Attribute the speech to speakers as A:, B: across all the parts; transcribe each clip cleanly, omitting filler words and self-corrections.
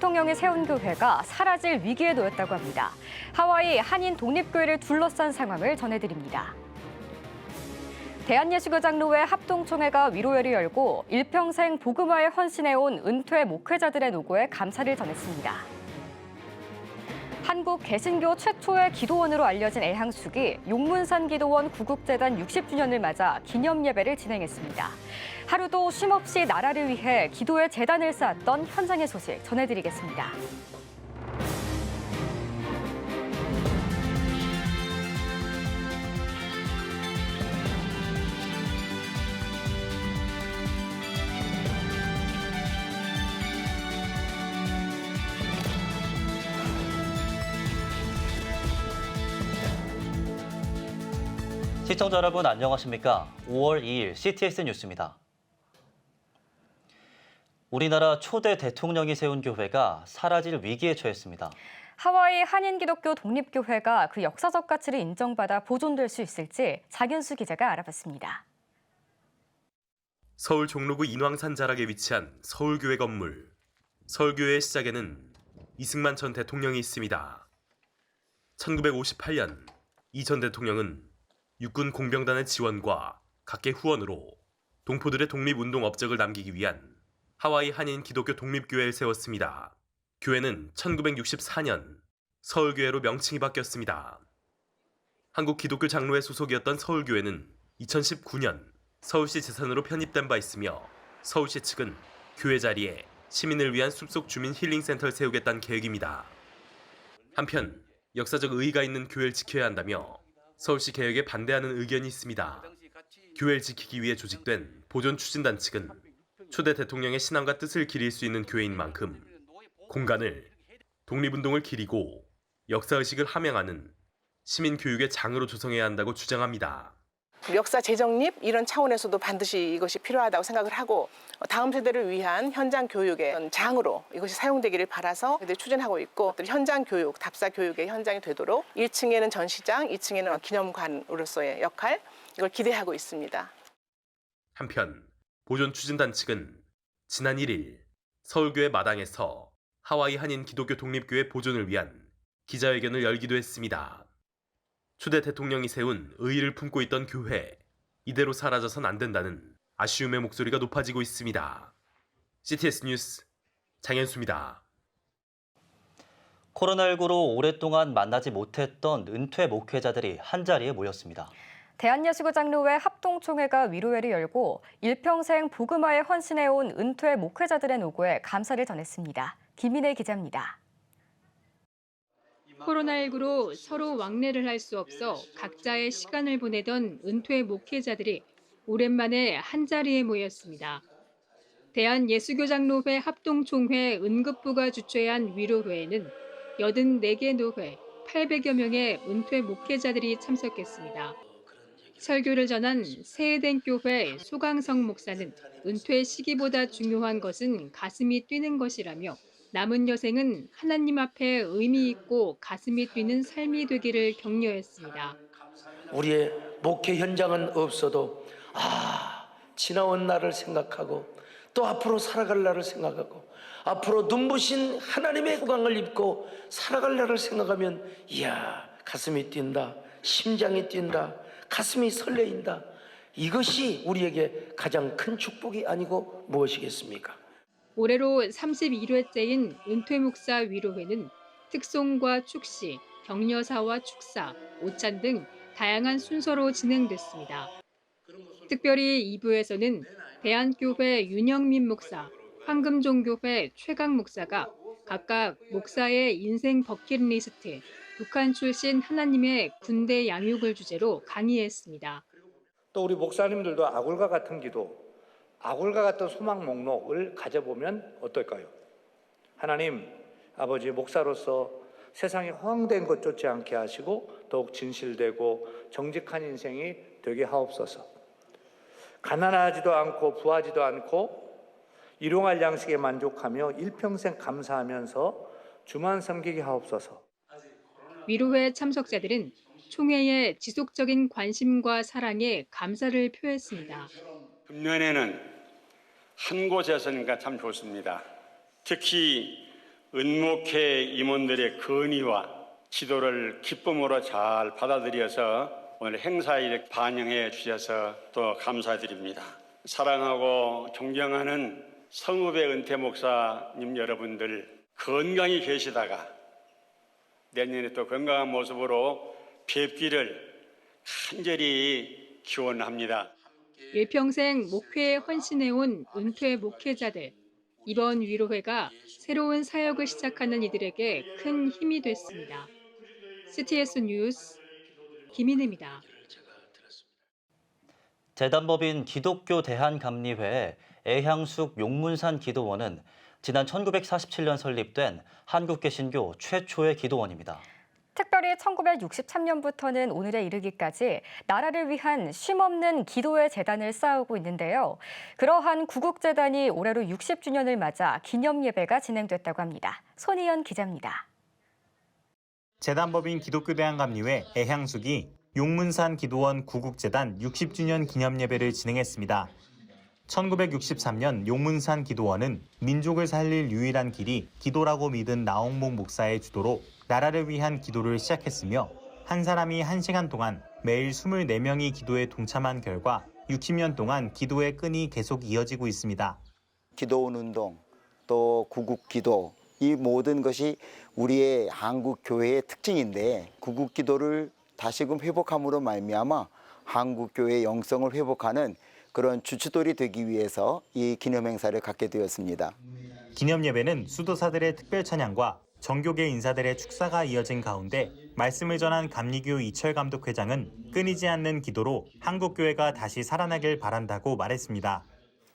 A: 대통령이 세운 교회가 사라질 위기에 놓였다고 합니다. 하와이 한인 독립교회를 둘러싼 상황을 전해드립니다. 대한예수교장로회 합동총회가 위로회를 열고 일평생 복음화에 헌신해온 은퇴 목회자들의 노고에 감사를 전했습니다. 한국 개신교 최초의 기도원으로 알려진 애향숙이 용문산 기도원 구국재단 60주년을 맞아 기념 예배를 진행했습니다. 하루도 쉼없이 나라를 위해 기도의 재단을 쌓았던 현장의 소식 전해드리겠습니다.
B: 시청자 여러분 안녕하십니까? 5월 2일 CTS 뉴스입니다. 우리나라 초대 대통령이 세운 교회가 사라질 위기에 처했습니다.
A: 하와이 한인기독교 독립교회가 그 역사적 가치를 인정받아 보존될 수 있을지 장윤수 기자가 알아봤습니다.
C: 서울 종로구 인왕산 자락에 위치한 서울교회 건물. 서울교회의 시작에는 이승만 전 대통령이 있습니다. 1958년 이 전 대통령은 육군 공병단의 지원과 각계 후원으로 동포들의 독립운동 업적을 남기기 위한 하와이 한인 기독교 독립교회를 세웠습니다. 교회는 1964년 서울교회로 명칭이 바뀌었습니다. 한국 기독교 장로회 소속이었던 서울교회는 2019년 서울시 재산으로 편입된 바 있으며 서울시 측은 교회 자리에 시민을 위한 숲속 주민 힐링센터를 세우겠다는 계획입니다. 한편 역사적 의의가 있는 교회를 지켜야 한다며 서울시 개혁에 반대하는 의견이 있습니다. 교회를 지키기 위해 조직된 보존추진단 측은 초대 대통령의 신앙과 뜻을 기릴 수 있는 교회인 만큼 공간을 독립운동을 기리고 역사의식을 함양하는 시민교육의 장으로 조성해야 한다고 주장합니다.
D: 역사 재정립 이런 차원에서도 반드시 이것이 필요하다고 생각을 하고 다음 세대를 위한 현장 교육의 장으로 이것이 사용되기를 바라서 추진하고 있고 현장 교육, 답사 교육의 현장이 되도록 1층에는 전시장, 2층에는 기념관으로서의 역할 이걸 기대하고 있습니다.
C: 한편 보존추진단 측은 지난 1일 서울교회 마당에서 하와이 한인 기독교 독립교회 보존을 위한 기자회견을 열기도 했습니다. 초대 대통령이 세운 의의를 품고 있던 교회, 이대로 사라져선 안 된다는 아쉬움의 목소리가 높아지고 있습니다. CTS 뉴스 장현수입니다.
B: 코로나19로 오랫동안 만나지 못했던 은퇴 목회자들이 한자리에 모였습니다.
A: 대한예수교장로회 합동총회가 위로회를 열고 일평생 복음화에 헌신해온 은퇴 목회자들의 노고에 감사를 전했습니다. 김인혜 기자입니다.
E: 코로나19로 서로 왕래를 할 수 없어 각자의 시간을 보내던 은퇴 목회자들이 오랜만에 한자리에 모였습니다. 대한예수교장로회 합동총회 은급부가 주최한 위로회에는 84개 노회 800여 명의 은퇴 목회자들이 참석했습니다. 설교를 전한 세에덴교회 소강성 목사는 은퇴 시기보다 중요한 것은 가슴이 뛰는 것이라며 남은 여생은 하나님 앞에 의미 있고 가슴이 뛰는 삶이 되기를 격려했습니다.
F: 우리의 목회 현장은 없어도 지나온 날을 생각하고 또 앞으로 살아갈 날을 생각하고 앞으로 눈부신 하나님의 후광을 입고 살아갈 날을 생각하면 이야 가슴이 뛴다, 심장이 뛴다, 가슴이 설레인다. 이것이 우리에게 가장 큰 축복이 아니고 무엇이겠습니까?
E: 올해로 31회째인 은퇴목사 위로회는 특송과 축시, 격려사와 축사, 오찬 등 다양한 순서로 진행됐습니다. 특별히 2부에서는 대한교회 윤영민 목사, 황금종교회 최강 목사가 각각 목사의 인생 버킷리스트, 북한 출신 하나님의 군대 양육을 주제로 강의했습니다.
G: 또 우리 목사님들도 아굴과 같은 기도, 아굴과 같은 소망 목록을 가져보면 어떨까요? 하나님, 아버지 목사로서 세상에 허황된 것 쫓지 않게 하시고 더욱 진실되고 정직한 인생이 되게 하옵소서. 가난하지도 않고 부하지도 않고 일용할 양식에 만족하며 일평생 감사하면서 주만 섬기게 하옵소서.
E: 위로회 참석자들은 총회의 지속적인 관심과 사랑에 감사를 표했습니다.
H: 금년에는 한 곳에서니까 참 좋습니다. 특히 은목회 임원들의 건의와 지도를 기쁨으로 잘 받아들여서 오늘 행사에 반영해 주셔서 또 감사드립니다. 사랑하고 존경하는 성읍의 은퇴 목사님 여러분들 건강히 계시다가 내년에 또 건강한 모습으로 뵙기를 간절히 기원합니다.
E: 일평생 목회에 헌신해온 은퇴 목회자들. 이번 위로회가 새로운 사역을 시작하는 이들에게 큰 힘이 됐습니다. CTS 뉴스 김인혜입니다.
B: 재단법인 기독교 대한감리회의 애향숙 용문산 기도원은 지난 1947년 설립된 한국개신교 최초의 기도원입니다.
A: 특별히 1963년부터는 오늘에 이르기까지 나라를 위한 쉼없는 기도의 재단을 쌓아오고 있는데요. 그러한 구국재단이 올해로 60주년을 맞아 기념예배가 진행됐다고 합니다. 손희연 기자입니다.
I: 재단법인 기독교 대한감리회 애향숙이 용문산 기도원 구국재단 60주년 기념예배를 진행했습니다. 1963년 용문산 기도원은 민족을 살릴 유일한 길이 기도라고 믿은 나홍복 목사의 주도로 나라를 위한 기도를 시작했으며 한 사람이 1시간 동안 매일 24명이 기도에 동참한 결과 60년 동안 기도의 끈이 계속 이어지고 있습니다.
J: 기도원 운동, 또 구국기도, 이 모든 것이 우리의 한국 교회의 특징인데 구국기도를 다시금 회복함으로 말미암아 한국 교회의 영성을 회복하는 그런 주춧돌이 되기 위해서 이 기념행사를 갖게 되었습니다.
I: 기념예배는 수도사들의 특별 찬양과 정교계 인사들의 축사가 이어진 가운데 말씀을 전한 감리교 이철 감독회장은 끊이지 않는 기도로 한국교회가 다시 살아나길 바란다고 말했습니다.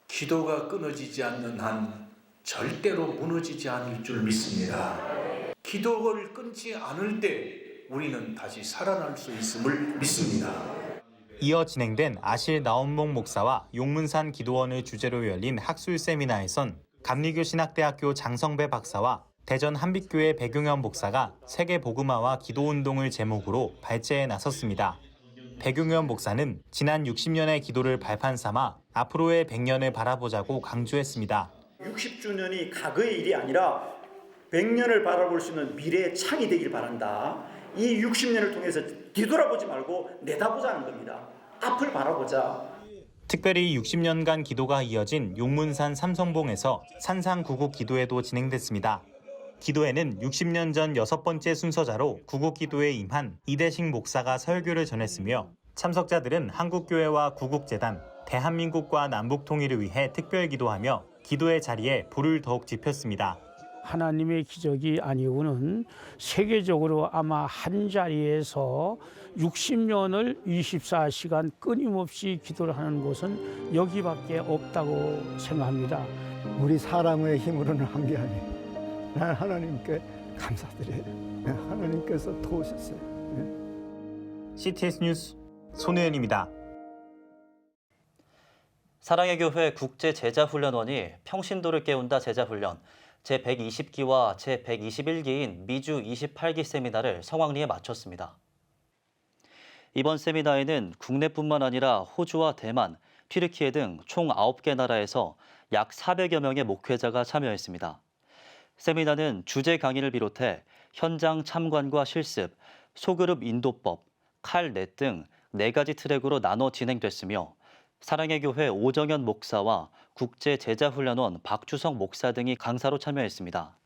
K: 기도가 끊어지지 않는 한 절대로 무너지지 않을 줄 믿습니다. 기도를 끊지 않을 때 우리는 다시 살아날 수 있음을 믿습니다.
I: 이어 진행된 아실 나홍복 목사와 용문산 기도원을 주제로 열린 학술 세미나에선 감리교 신학대학교 장성배 박사와 대전 한빛교회 백용현 목사가 세계 복음화와 기도운동을 제목으로 발제에 나섰습니다. 백용현 목사는 지난 60년의 기도를 발판 삼아 앞으로의 100년을 바라보자고 강조했습니다.
L: 60주년이 과거의 일이 아니라 100년을 바라볼 수 있는 미래의 창이 되길 바란다. 이 60년을 통해서 뒤돌아보지 말고 내다보자는 겁니다. 앞을 바라보자.
I: 특별히 60년간 기도가 이어진 용문산 삼성봉에서 산상 구국 기도회도 진행됐습니다. 기도회는 60년 전 6번째 순서자로 구국 기도에 임한 이대식 목사가 설교를 전했으며 참석자들은 한국교회와 구국재단, 대한민국과 남북 통일을 위해 특별 기도하며 기도의 자리에 불을 더욱 지폈습니다.
M: 하나님의 기적이 아니고는 세계적으로 아마 한 자리에서 60년을 24시간 끊임없이 기도를 하는 곳은 여기밖에 없다고 생각합니다.
N: 우리 사람의 힘으로는 한 게 아니에요. 난 하나님께 감사드려요. 하나님께서 도우셨어요.
I: CTS 뉴스 손혜연입니다.
B: 사랑의 교회 국제제자훈련원이 평신도를 깨운다 제자훈련 제120기와 제121기인 미주 28기 세미나를 성황리에 마쳤습니다. 이번 세미나에는 국내뿐만 아니라 호주와 대만, 튀르키예 등 총 9개 나라에서 약 400여 명의 목회자가 참여했습니다. 세미나는 주제 강의를 비롯해 현장 참관과 실습, 소그룹 인도법, 칼넷 등 4가지 트랙으로 나눠 진행됐으며 사랑의 교회 오정현 목사와 국제제자훈련원 박주성 목사 등이 강사로 참여했습니다.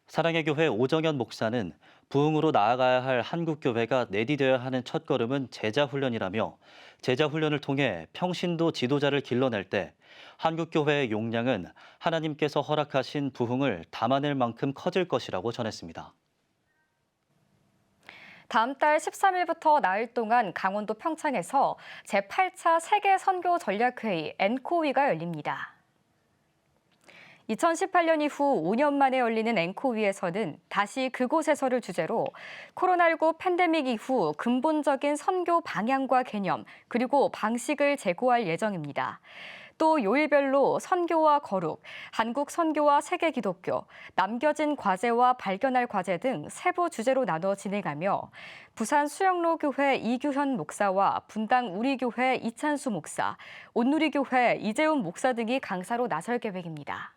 B: 사랑의 교회 오정현 목사는 부흥으로 나아가야 할 한국교회가 내디뎌야 하는 첫걸음은 제자훈련이라며 제자훈련을 통해 평신도 지도자를 길러낼 때 한국교회의 용량은 하나님께서 허락하신 부흥을 담아낼 만큼 커질 것이라고 전했습니다.
A: 다음 달 13일부터 나흘 동안 강원도 평창에서 제8차 세계 선교 전략회의 엔코위가 열립니다. 2018년 이후 5년 만에 열리는 엔코위에서는 다시 그곳에서를 주제로 코로나19 팬데믹 이후 근본적인 선교 방향과 개념 그리고 방식을 제고할 예정입니다. 또 요일별로 선교와 거룩, 한국 선교와 세계 기독교, 남겨진 과제와 발견할 과제 등 세부 주제로 나눠 진행하며 부산 수영로 교회 이규현 목사와 분당 우리교회 이찬수 목사, 온누리교회 이재훈 목사 등이 강사로 나설 계획입니다.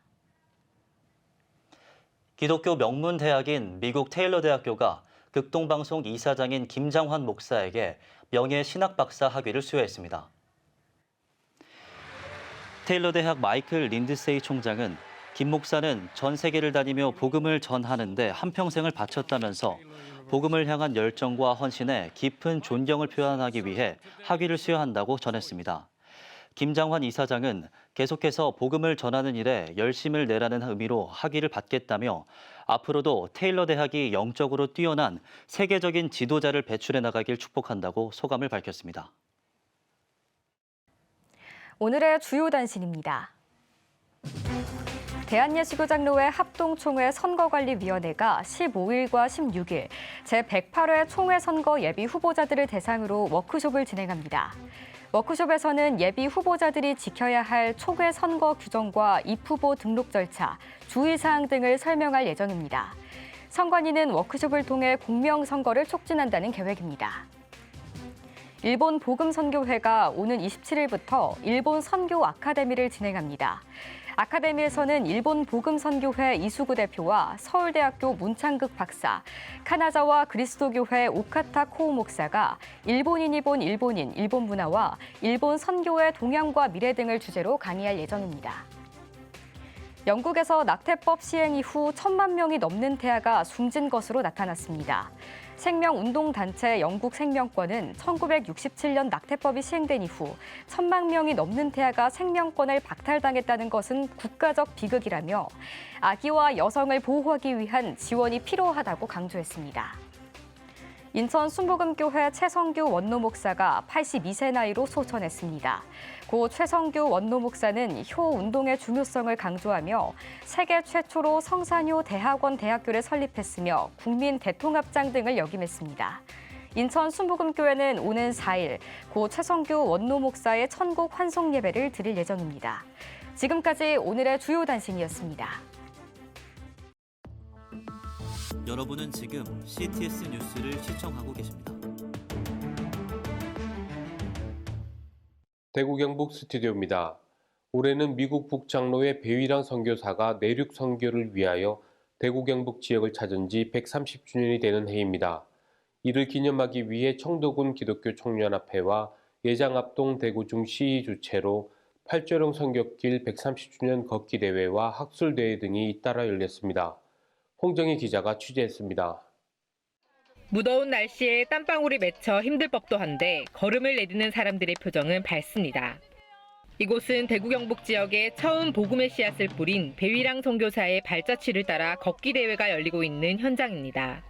B: 기독교 명문 대학인 미국 테일러 대학교가 극동방송 이사장인 김장환 목사에게 명예 신학 박사 학위를 수여했습니다. 테일러 대학 마이클 린드세이 총장은 김 목사는 전 세계를 다니며 복음을 전하는데 한평생을 바쳤다면서 복음을 향한 열정과 헌신에 깊은 존경을 표현하기 위해 학위를 수여한다고 전했습니다. 김장환 이사장은 계속해서 복음을 전하는 일에 열심을 내라는 의미로 학위를 받겠다며 앞으로도 테일러 대학이 영적으로 뛰어난 세계적인 지도자를 배출해 나가길 축복한다고 소감을 밝혔습니다.
A: 오늘의 주요 단신입니다. 대한예수교장로회 합동총회 선거관리위원회가 15일과 16일 제108회 총회 선거 예비 후보자들을 대상으로 워크숍을 진행합니다. 워크숍에서는 예비 후보자들이 지켜야 할 총회 선거 규정과 입후보 등록 절차, 주의사항 등을 설명할 예정입니다. 선관위는 워크숍을 통해 공명선거를 촉진한다는 계획입니다. 일본 복음선교회가 오는 27일부터 일본 선교 아카데미를 진행합니다. 아카데미에서는 일본 복음선교회 이수구 대표와 서울대학교 문창극 박사, 카나자와 그리스도교회 오카타 코우 목사가 일본인이 본 일본인, 일본 문화와 일본 선교의 동향과 미래 등을 주제로 강의할 예정입니다. 영국에서 낙태법 시행 이후 1,000만 명이 넘는 태아가 숨진 것으로 나타났습니다. 생명운동단체 영국생명권은 1967년 낙태법이 시행된 이후 1,000만 명이 넘는 태아가 생명권을 박탈당했다는 것은 국가적 비극이라며 아기와 여성을 보호하기 위한 지원이 필요하다고 강조했습니다. 인천 순복음교회 최성규 원로 목사가 82세 나이로 소천했습니다. 고 최성규 원로 목사는 효 운동의 중요성을 강조하며 세계 최초로 성산효 대학원 대학교를 설립했으며 국민 대통합장 등을 역임했습니다. 인천 순복음교회는 오는 4일 고 최성규 원로 목사의 천국 환송 예배를 드릴 예정입니다. 지금까지 오늘의 주요 단신이었습니다.
B: 여러분은 지금 CTS 뉴스를 시청하고 계십니다.
O: 대구 경북 스튜디오입니다. 올해는 미국 북장로의 배위랑 선교사가 내륙 선교를 위하여 대구 경북 지역을 찾은 지 130주년이 되는 해입니다. 이를 기념하기 위해 청도군 기독교 청년합회와 예장합동 대구중 시의 주최로 팔조령 선교길 130주년 걷기 대회와 학술대회 등이 잇따라 열렸습니다. 홍정희 기자가 취재했습니다.
P: 무더운 날씨에 땀방울이 맺혀 힘들 법도 한데 걸음을 내딛는 사람들의 표정은 밝습니다. 이곳은 대구 경북 지역에 처음 복음의 씨앗을 뿌린 배위랑 선교사의 발자취를 따라 걷기 대회가 열리고 있는 현장입니다.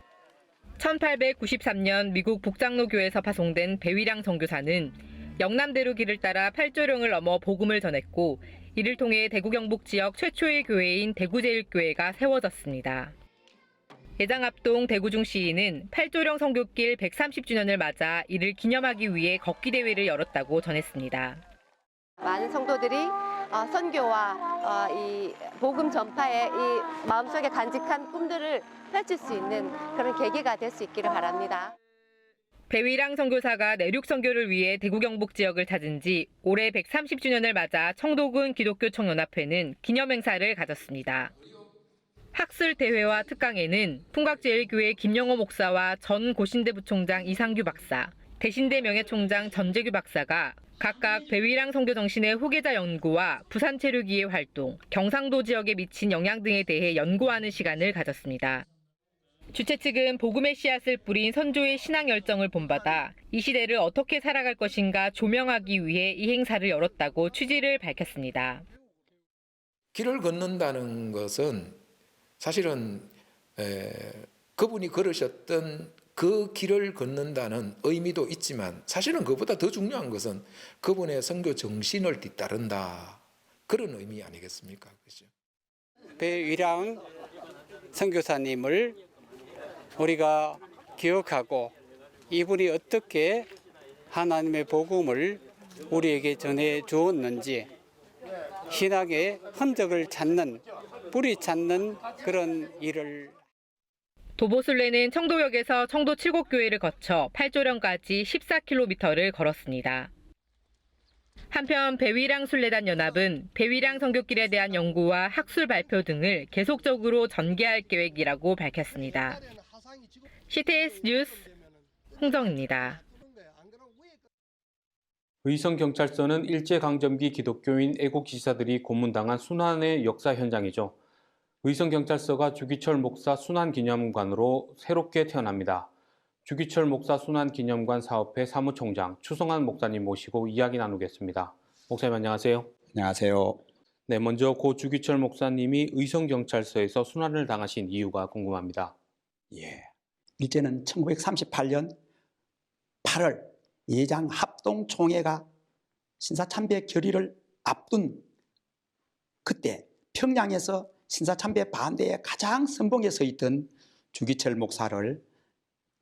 P: 1893년 미국 북장로교에서 파송된 배위랑 선교사는 영남대로 길을 따라 팔조령을 넘어 복음을 전했고 이를 통해 대구 경북 지역 최초의 교회인 대구제일교회가 세워졌습니다. 예장합동 대구중 시의는 팔조령 선교길 130주년을 맞아 이를 기념하기 위해 걷기 대회를 열었다고 전했습니다.
Q: 많은 성도들이 선교와 이 복음 전파에 이 마음속에 간직한 꿈들을 펼칠 수 있는 그런 계기가 될 수 있기를 바랍니다.
P: 배위랑 선교사가 내륙 선교를 위해 대구 경북 지역을 찾은 지 올해 130주년을 맞아 청도군 기독교 청년합회는 기념행사를 가졌습니다. 학술 대회와 특강에는 풍각제일교회 김영호 목사와 전 고신대 부총장 이상규 박사, 대신대 명예총장 전재규 박사가 각각 배위랑 선교 정신의 후계자 연구와 부산 체류기의 활동, 경상도 지역에 미친 영향 등에 대해 연구하는 시간을 가졌습니다. 주최 측은 복음의 씨앗을 뿌린 선조의 신앙 열정을 본받아 이 시대를 어떻게 살아갈 것인가 조명하기 위해 이 행사를 열었다고 취지를 밝혔습니다.
R: 길을 걷는다는 것은 사실은 그분이 걸으셨던 그 길을 걷는다는 의미도 있지만 사실은 그보다 더 중요한 것은 그분의 선교 정신을 뒤따른다. 그런 의미 아니겠습니까? 그렇죠?
S: 배위랑 선교사님을 우리가 기억하고 이분이 어떻게 하나님의 복음을 우리에게 전해 주었는지 신학의 흔적을 찾는, 뿌리 찾는 그런 일을.
P: 도보순례는 청도역에서 청도 칠곡교회를 거쳐 팔조령까지 14km를 걸었습니다. 한편 배위량 순례단 연합은 배위량 선교길에 대한 연구와 학술 발표 등을 계속적으로 전개할 계획이라고 밝혔습니다. CTS 뉴스 홍정입니다.
O: 의성경찰서는 일제강점기 기독교인 애국지사들이 고문당한 순환의 역사 현장이죠. 의성경찰서가 주기철 목사 순환기념관으로 새롭게 태어납니다. 주기철 목사 순환기념관 사업회 사무총장 추성환 목사님 모시고 이야기 나누겠습니다. 목사님 안녕하세요.
T: 안녕하세요.
O: 네, 먼저 고 주기철 목사님이 의성경찰서에서 순환을 당하신 이유가 궁금합니다.
T: 예. 일제는 1938년 8월 예장 합동총회가 신사참배 결의를 앞둔 그때 평양에서 신사참배 반대에 가장 선봉에 서 있던 주기철 목사를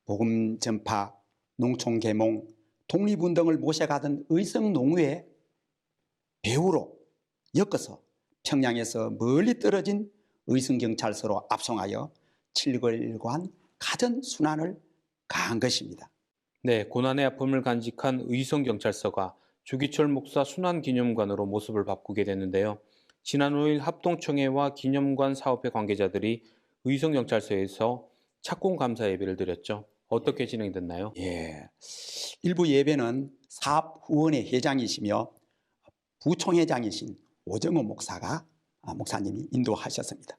T: 복음 전파, 농촌 계몽, 독립운동을 모셔가던 의성농우의 배후로 엮어서 평양에서 멀리 떨어진 의성경찰서로 압송하여 7개월간 가전순환을 가한 것입니다.
O: 네, 고난의 아픔을 간직한 의성경찰서가 주기철 목사 순환기념관으로 모습을 바꾸게 됐는데요. 지난 5일 합동총회와 기념관 사업회 관계자들이 의성경찰서에서 착공감사 예배를 드렸죠. 어떻게 진행됐나요?
T: 예, 일부 예배는 사업후원회 회장이시며 부총회장이신 오정호 목사님이 인도하셨습니다.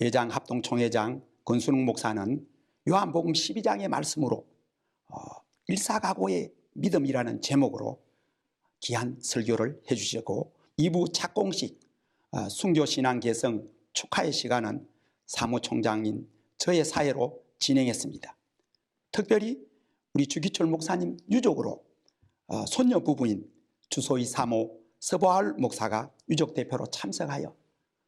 T: 예장 합동총회장 권순웅 목사는 요한복음 12장의 말씀으로 일사각오의 믿음이라는 제목으로 귀한 설교를 해주셨고 2부 착공식 순교신앙 개성 축하의 시간은 사무총장인 저의 사회로 진행했습니다. 특별히 우리 주기철 목사님 유족으로 손녀 부부인 주소희 사모 서보할 목사가 유족 대표로 참석하여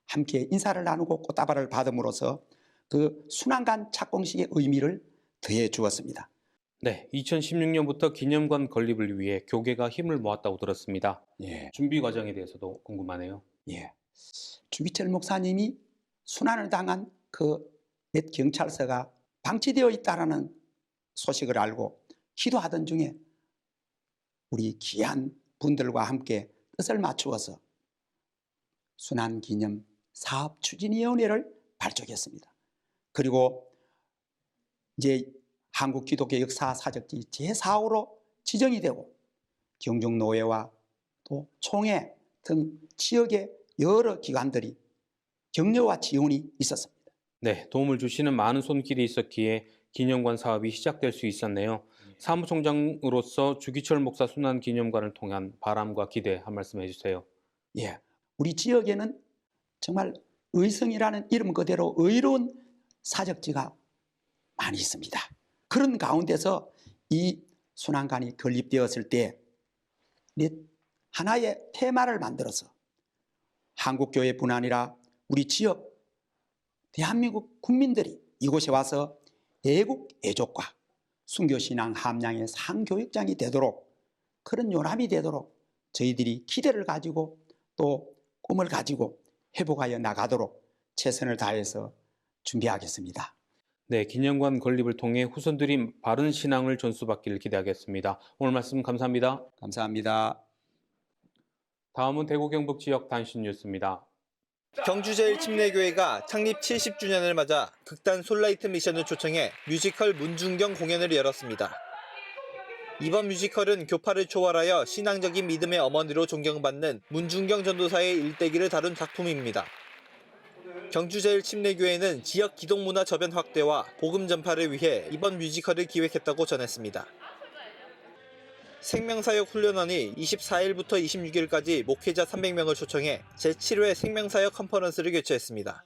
T: 함께 인사를 나누고 꽃다발을 받음으로써 그 순환관 착공식의 의미를 더해 주었습니다.
O: 네, 2016년부터 기념관 건립을 위해 교계가 힘을 모았다고 들었습니다.
T: 예.
O: 준비 과정에 대해서도 궁금하네요.
T: 예. 주기철 목사님이 순환을 당한 그 옛 경찰서가 방치되어 있다라는 소식을 알고 기도하던 중에 우리 귀한 분들과 함께 뜻을 맞추어서 순환기념 사업추진위원회를 발족했습니다. 그리고 이제 한국 기독교 역사 사적지 제4호로 지정이 되고 경중노회와 또 총회 등 지역의 여러 기관들이 격려와 지원이 있었습니다.
O: 네, 도움을 주시는 많은 손길이 있었기에 기념관 사업이 시작될 수 있었네요. 사무총장으로서 주기철 목사 순환기념관을 통한 바람과 기대 한 말씀 해주세요.
T: 예, 우리 지역에는 정말 의성이라는 이름 그대로 의로운 사적지가 많이 있습니다. 그런 가운데서 이 순환관이 건립되었을 때 하나의 테마를 만들어서 한국교회뿐 아니라 우리 지역 대한민국 국민들이 이곳에 와서 애국 애족과 순교신앙 함량의 상교육장이 되도록 그런 요람이 되도록 저희들이 기대를 가지고 또 꿈을 가지고 회복하여 나가도록 최선을 다해서 준비하겠습니다.
O: 네, 기념관 건립을 통해 후손들이 바른 신앙을 전수받기를 기대하겠습니다. 오늘 말씀 감사합니다.
T: 감사합니다.
O: 다음은 대구 경북 지역 단신 뉴스입니다.
U: 경주제일침례교회가 창립 70주년을 맞아 극단 솔라이트 미션을 초청해 뮤지컬 문중경 공연을 열었습니다. 이번 뮤지컬은 교파를 초월하여 신앙적인 믿음의 어머니로 존경받는 문중경 전도사의 일대기를 다룬 작품입니다. 경주제일침례교회는 지역 기독문화 저변 확대와 복음 전파를 위해 이번 뮤지컬을 기획했다고 전했습니다. 생명사역 훈련원이 24일부터 26일까지 목회자 300명을 초청해 제7회 생명사역 컨퍼런스를 개최했습니다.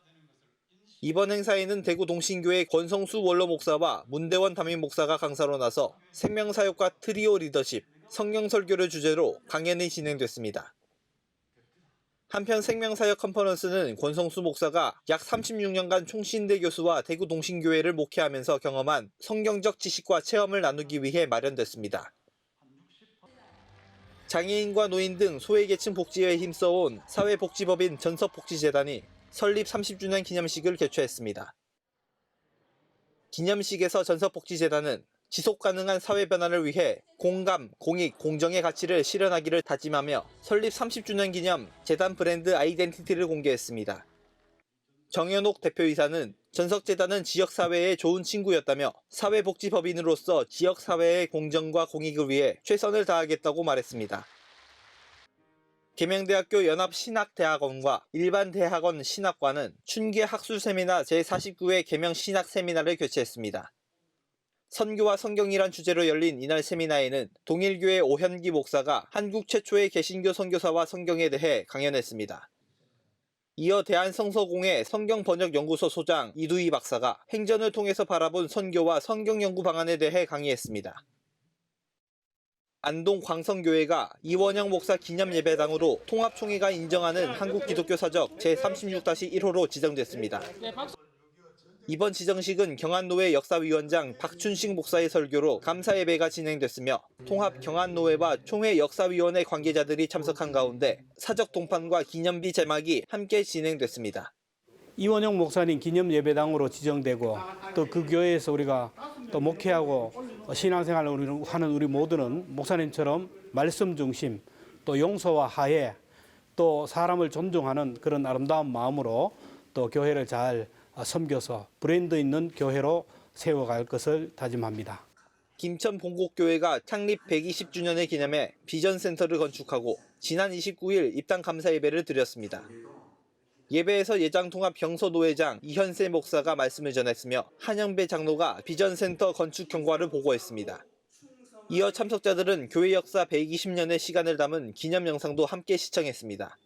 U: 이번 행사에는 대구 동신교회 권성수 원로 목사와 문대원 담임 목사가 강사로 나서 생명사역과 트리오 리더십, 성경 설교를 주제로 강연이 진행됐습니다. 한편 생명사역 컨퍼런스는 권성수 목사가 약 36년간 총신대 교수와 대구 동신교회를 목회하면서 경험한 성경적 지식과 체험을 나누기 위해 마련됐습니다. 장애인과 노인 등 소외계층 복지에 힘써온 사회복지법인 전섭복지재단이 설립 30주년 기념식을 개최했습니다. 기념식에서 전섭복지재단은 지속 가능한 사회 변화를 위해 공감, 공익, 공정의 가치를 실현하기를 다짐하며 설립 30주년 기념 재단 브랜드 아이덴티티를 공개했습니다. 정현옥 대표이사는 전석재단은 지역사회의 좋은 친구였다며 사회복지법인으로서 지역사회의 공정과 공익을 위해 최선을 다하겠다고 말했습니다. 계명대학교 연합신학대학원과 일반대학원 신학과는 춘계 학술세미나 제49회 계명신학 세미나를 개최했습니다. 선교와 성경이란 주제로 열린 이날 세미나에는 동일교회 오현기 목사가 한국 최초의 개신교 선교사와 성경에 대해 강연했습니다. 이어 대한성서공회 성경번역연구소 소장 이두희 박사가 행전을 통해서 바라본 선교와 성경연구 방안에 대해 강의했습니다. 안동 광성교회가 이원영 목사 기념예배당으로 통합총회가 인정하는 한국기독교사적 제36-1호로 지정됐습니다. 이번 지정식은 경안노회 역사위원장 박춘식 목사의 설교로 감사예배가 진행됐으며 통합 경안노회와 총회 역사위원회 관계자들이 참석한 가운데 사적 동판과 기념비 제막이 함께 진행됐습니다.
M: 이원영 목사님 기념예배당으로 지정되고 또 그 교회에서 우리가 또 목회하고 신앙생활을 하는 우리 모두는 목사님처럼 말씀 중심 또 용서와 화해 또 사람을 존중하는 그런 아름다운 마음으로 또 교회를 잘 섬겨서 브랜드 있는 교회로 세워갈 것을 다짐합니다.
U: 김천 본곡교회가 창립 120주년을 기념해 비전센터를 건축하고 지난 29일 입당 감사 예배를 드렸습니다. 예배에서 예장통합 경서노회장 이현세 목사가 말씀을 전했으며 한영배 장로가 비전센터 건축 경과를 보고했습니다. 이어 참석자들은 교회 역사 120년의 시간을 담은 기념 영상도 함께 시청했습니다.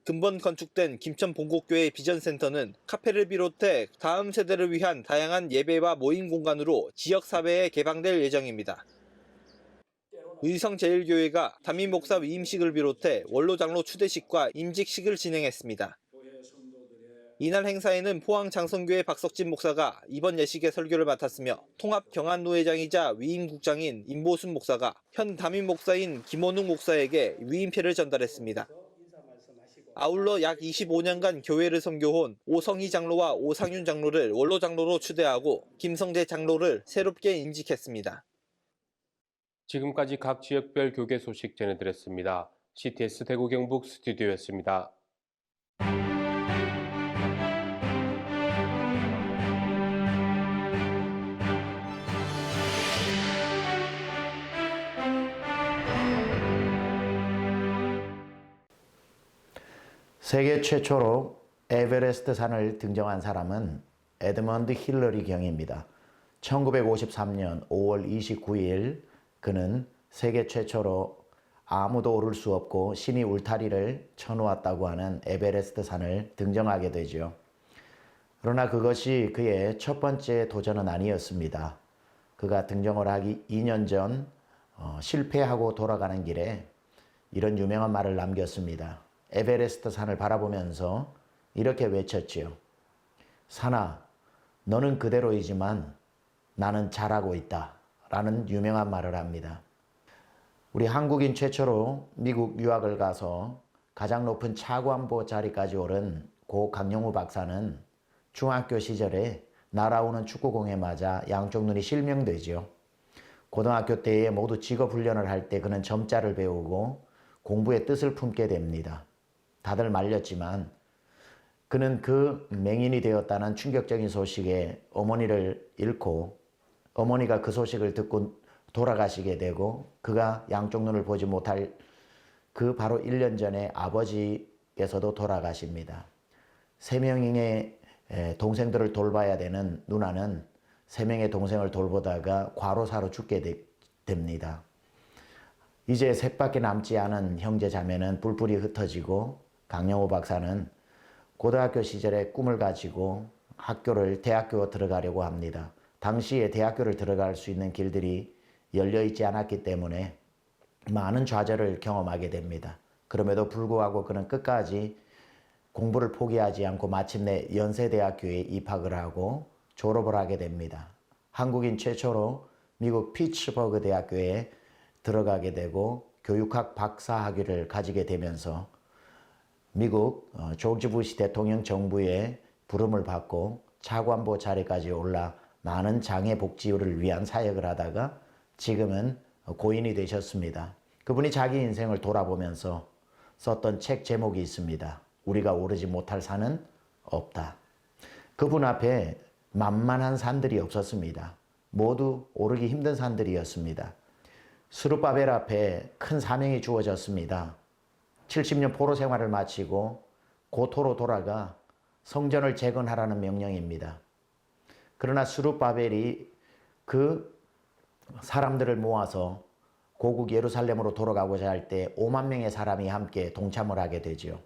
U: 근본 건축된 김천 본곡교회 비전센터는 카페를 비롯해 다음 세대를 위한 다양한 예배와 모임 공간으로 지역사회에 개방될 예정입니다. 의성제일교회가 담임 목사 위임식을 비롯해 원로장로 추대식과 임직식을 진행했습니다. 이날 행사에는 포항장성교회 박석진 목사가 이번 예식의 설교를 맡았으며 통합 경안노회장이자 위임국장인 임보순 목사가 현 담임 목사인 김원웅 목사에게 위임패를 전달했습니다. 아울러 약 25년간 교회를 선교해온 오성희 장로와 오상윤 장로를 원로 장로로 추대하고 김성재 장로를 새롭게 임직했습니다.
O: 지금까지 각 지역별 교계 소식 전해드렸습니다. CTS 대구 경북 스튜디오였습니다.
D: 세계 최초로 에베레스트 산을 등정한 사람은 에드먼드 힐러리 경입니다. 1953년 5월 29일 그는 세계 최초로 아무도 오를 수 없고 신이 울타리를 쳐놓았다고 하는 에베레스트 산을 등정하게 되죠. 그러나 그것이 그의 첫 번째 도전은 아니었습니다. 그가 등정을 하기 2년 전 실패하고 돌아가는 길에 이런 유명한 말을 남겼습니다. 에베레스트 산을 바라보면서 이렇게 외쳤지요. 산아, 너는 그대로이지만 나는 잘하고 있다. 라는 유명한 말을 합니다. 우리 한국인 최초로 미국 유학을 가서 가장 높은 차관보 자리까지 오른 고 강영우 박사는 중학교 시절에 날아오는 축구공에 맞아 양쪽 눈이 실명되죠. 고등학교 때에 모두 직업훈련을 할 때 그는 점자를 배우고 공부의 뜻을 품게 됩니다. 다들 말렸지만 그는 그 맹인이 되었다는 충격적인 소식에 어머니를 잃고 어머니가 그 소식을 듣고 돌아가시게 되고 그가 양쪽 눈을 보지 못할 그 바로 1년 전에 아버지께서도 돌아가십니다. 3명의 동생들을 돌봐야 되는 누나는 3명의 동생을 돌보다가 과로사로 죽게 됩니다. 이제 셋밖에 남지 않은 형제 자매는 뿔뿔이 흩어지고 강영우 박사는 고등학교 시절에 꿈을 가지고 대학교 들어가려고 합니다. 당시에 대학교를 들어갈 수 있는 길들이 열려있지 않았기 때문에 많은 좌절을 경험하게 됩니다. 그럼에도 불구하고 그는 끝까지 공부를 포기하지 않고 마침내 연세대학교에 입학을 하고 졸업을 하게 됩니다. 한국인 최초로 미국 피츠버그 대학교에 들어가게 되고 교육학 박사 학위를 가지게 되면서 미국 조지 부시 대통령 정부의 부름을 받고 차관보 자리까지 올라 많은 장애 복지를 위한 사역을 하다가 지금은 고인이 되셨습니다. 그분이 자기 인생을 돌아보면서 썼던 책 제목이 있습니다. 우리가 오르지 못할 산은 없다. 그분 앞에 만만한 산들이 없었습니다. 모두 오르기 힘든 산들이었습니다. 스룹바벨 앞에 큰 사명이 주어졌습니다. 70년 포로 생활을 마치고 고토로 돌아가 성전을 재건하라는 명령입니다. 그러나 스룹바벨이 그 사람들을 모아서 고국 예루살렘으로 돌아가고자 할 때 5만 명의 사람이 함께 동참을 하게 되죠.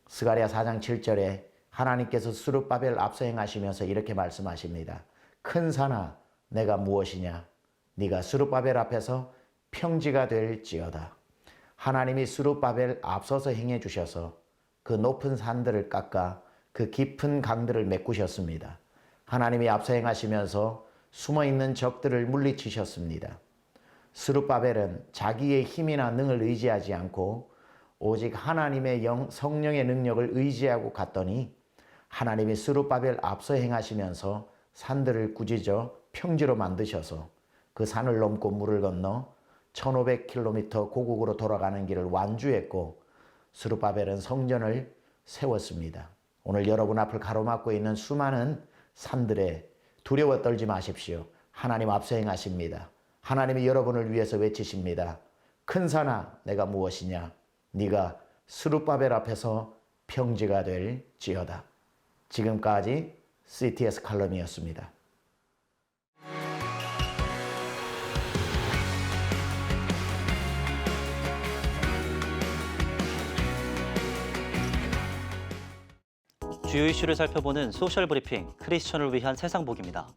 D: 스가랴 4장 7절에 하나님께서 스룹바벨 앞서 행하시면서 이렇게 말씀하십니다. 큰 산아 내가 무엇이냐? 네가 스룹바벨 앞에서 평지가 될지어다. 하나님이 스룹바벨 앞서서 행해 주셔서 그 높은 산들을 깎아 그 깊은 강들을 메꾸셨습니다. 하나님이 앞서 행하시면서 숨어있는 적들을 물리치셨습니다. 스룹바벨은 자기의 힘이나 능을 의지하지 않고 오직 하나님의 성령의 능력을 의지하고 갔더니 하나님이 스룹바벨 앞서 행하시면서 산들을 꾸짖어 평지로 만드셔서 그 산을 넘고 물을 건너 1500km 고국으로 돌아가는 길을 완주했고 스룹바벨은 성전을 세웠습니다. 오늘 여러분 앞을 가로막고 있는 수많은 산들에 두려워 떨지 마십시오. 하나님 앞서 행하십니다. 하나님이 여러분을 위해서 외치십니다. 큰 산아 내가 무엇이냐? 네가 스룹바벨 앞에서 평지가 될지어다. 지금까지 CTS 칼럼이었습니다.
B: 주요 이슈를 살펴보는 소셜 브리핑 크리스천을 위한 세상복입니다.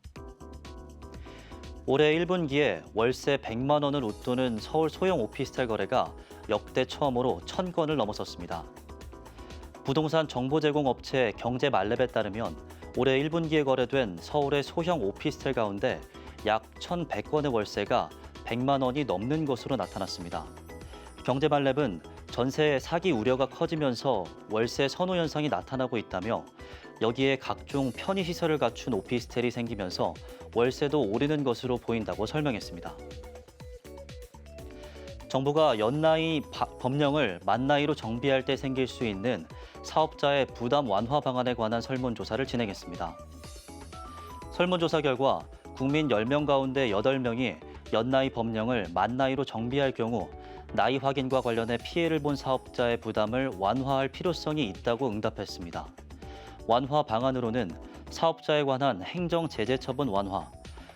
B: 올해 1분기에 월세 100만 원을 웃도는 서울 소형 오피스텔 거래가 역대 처음으로 1000건을 넘어섰습니다. 부동산 정보 제공 업체 경제말렙에 따르면 올해 1분기에 거래된 서울의 소형 오피스텔 가운데 약 1,100건의 월세가 100만 원이 넘는 것으로 나타났습니다. 경제말렙은 전세 사기 우려가 커지면서 월세 선호 현상이 나타나고 있다며 여기에 각종 편의시설을 갖춘 오피스텔이 생기면서 월세도 오르는 것으로 보인다고 설명했습니다. 정부가 연나이 법령을 만나이로 정비할 때 생길 수 있는 사업자의 부담 완화 방안에 관한 설문조사를 진행했습니다. 설문조사 결과 국민 10명 가운데 8명이 연나이 법령을 만나이로 정비할 경우 나이 확인과 관련해 피해를 본 사업자의 부담을 완화할 필요성이 있다고 응답했습니다. 완화 방안으로는 사업자에 관한 행정 제재 처분 완화,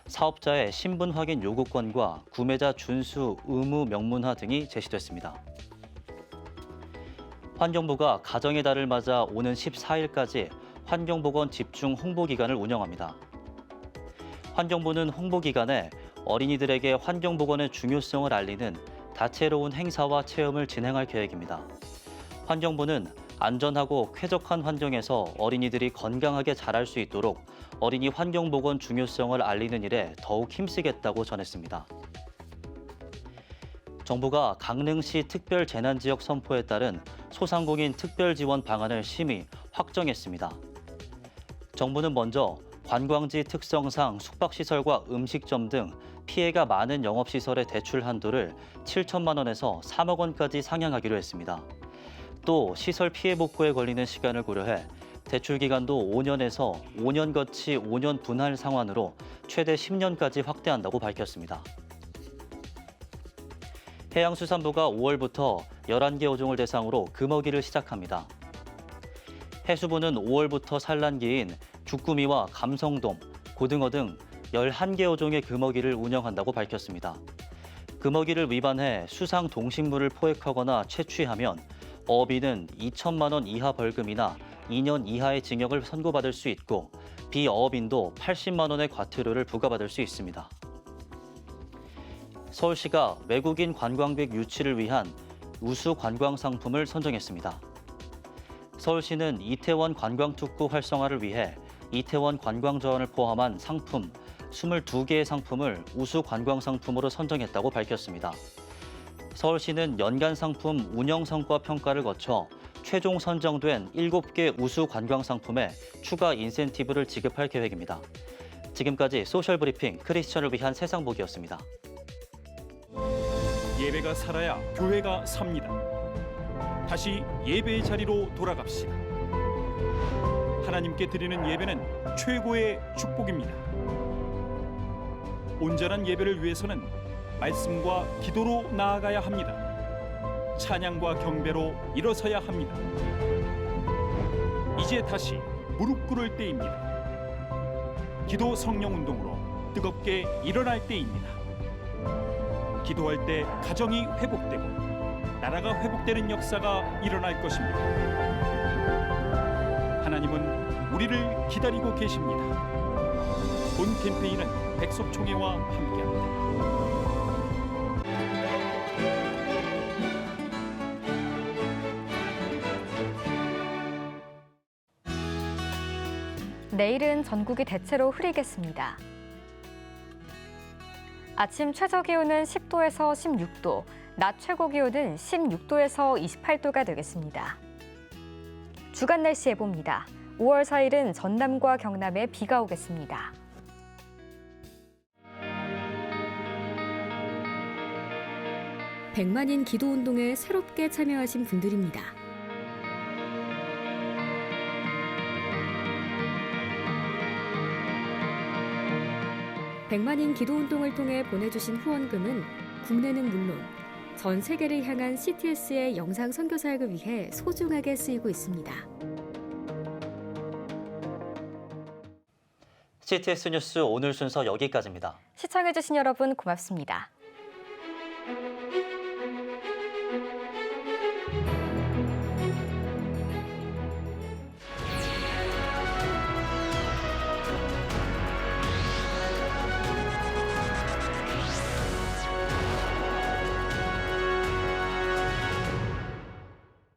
B: 사업자의 신분 확인 요구권과 구매자 준수 의무 명문화 등이 제시됐습니다. 환경부가 가정의 달을 맞아 오는 14일까지 환경보건 집중 홍보기간을 운영합니다. 환경부는 홍보기간에 어린이들에게 환경보건의 중요성을 알리는 다채로운 행사와 체험을 진행할 계획입니다. 환경부는 안전하고 쾌적한 환경에서 어린이들이 건강하게 자랄 수 있도록 어린이 환경보건 중요성을 알리는 일에 더욱 힘쓰겠다고 전했습니다. 정부가 강릉시 특별재난지역 선포에 따른 소상공인 특별지원 방안을 심의, 확정했습니다. 정부는 먼저 관광지 특성상 숙박시설과 음식점 등 피해가 많은 영업시설의 대출 한도를 7천만 원에서 3억 원까지 상향하기로 했습니다. 또 시설 피해 복구에 걸리는 시간을 고려해 대출 기간도 5년에서 5년 거치 5년 분할 상환으로 최대 10년까지 확대한다고 밝혔습니다. 해양수산부가 5월부터 11개 어종을 대상으로 금어기를 시작합니다. 해수부는 5월부터 산란기인 주꾸미와 감성돔, 고등어 등 11개 어종의 금어기를 운영한다고 밝혔습니다. 금어기를 위반해 수상 동식물을 포획하거나 채취하면 어업인은 2천만 원 이하 벌금이나 2년 이하의 징역을 선고받을 수 있고 비어업인도 80만 원의 과태료를 부과받을 수 있습니다. 서울시가 외국인 관광객 유치를 위한 우수 관광 상품을 선정했습니다. 서울시는 이태원 관광특구 활성화를 위해 이태원 관광자원을 포함한 상품 22개의 상품을 우수 관광 상품으로 선정했다고 밝혔습니다. 서울시는 연간 상품 운영 성과 평가를 거쳐 최종 선정된 7개 우수 관광 상품에 추가 인센티브를 지급할 계획입니다. 지금까지 소셜브리핑 크리스천을 위한 세상보기였습니다.
C: 예배가 살아야 교회가 삽니다. 다시 예배의 자리로 돌아갑시다. 하나님께 드리는 예배는 최고의 축복입니다. 온전한 예배를 위해서는 말씀과 기도로 나아가야 합니다. 찬양과 경배로 일어서야 합니다. 이제 다시 무릎 꿇을 때입니다. 기도 성령 운동으로 뜨겁게 일어날 때입니다. 기도할 때 가정이 회복되고 나라가 회복되는 역사가 일어날 것입니다. 하나님은 우리를 기다리고 계십니다. 본 캠페인은 백석총회와 함께합니다.
A: 내일은 전국이 대체로 흐리겠습니다. 아침 최저 기온은 10도에서 16도, 낮 최고 기온은 16도에서 28도가 되겠습니다. 주간 날씨 예보입니다. 5월 4일은 전남과 경남에 비가 오겠습니다.
V: 백만인 기도운동에 새롭게 참여하신 분들입니다. 백만인 기도운동을 통해 보내주신 후원금은 국내는 물론 전 세계를 향한 CTS의 영상 선교 사역을 위해 소중하게 쓰이고 있습니다.
B: CTS 뉴스 오늘 순서 여기까지입니다.
A: 시청해주신 여러분 고맙습니다.